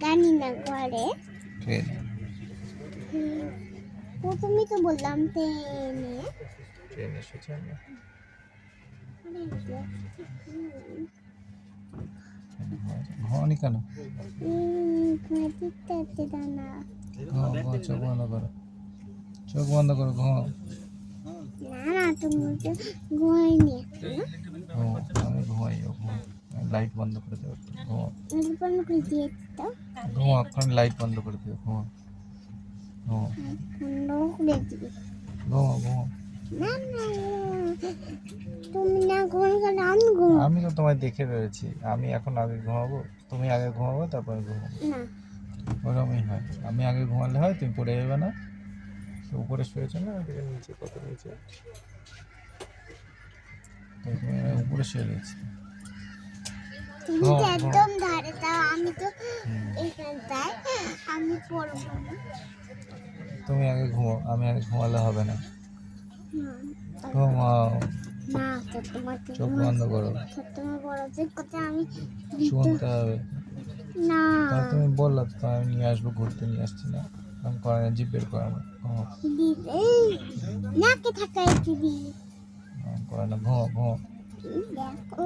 জানি না ঘরে প্রথমেই তো বললাম ট্রেন এসেছে আমরা ঘুমানি কেন? চোখ বন্ধ করো, চোখ বন্ধ করো, ঘুমাও। না তুমি ঘুমাইনি আমি ঘুমাই, লাইট বন্ধ করে দেবো, ঘুমাও। বন্ধ করে দিয়ে ঘুমাও, এখন লাইট বন্ধ করে দেবো, ঘুমাও ঘুমাও বন্ধ করে দিবি ঘুমাও ঘুমাও। না না তুমি না ঘুমালে আমি ঘুমাবো। আমি তো তোমায় দেখে রয়েছি, আমি এখন আগে ঘুমাবো, তুমি আগে ঘুমাবো তারপরে ঘুমাবো, না ওরকমই হয়। আমি আগে ঘুমালে হয়, তুমি পড়ে যাবে না। তো উপরে শুয়েছো না, ওদিকে নিচে, কত নিচে, তো তুমি উপরে শুয়ে রয়েছি। তুমি তো একদম ধারে দাও, আমি তো এখানটায়, আমি পড়বো না। তুমি আগে ঘুমাও, আমি আগে ঘুমালে হবে না। না ঘুমাও, না তো তোমার চোখ বন্ধ করো, তোমার বড় যে কথা আমি শুনতে হবে। না তাহলে তুমি বললো তো আমি নিয়ে আসবো, ঘুরতে নিয়ে আসছি না, আমি করে না, জিপ বের করে না, ঘুমাও। নাকে থাকা একটু দিই করে না, ঘুমাও ঘুমাও। দেখো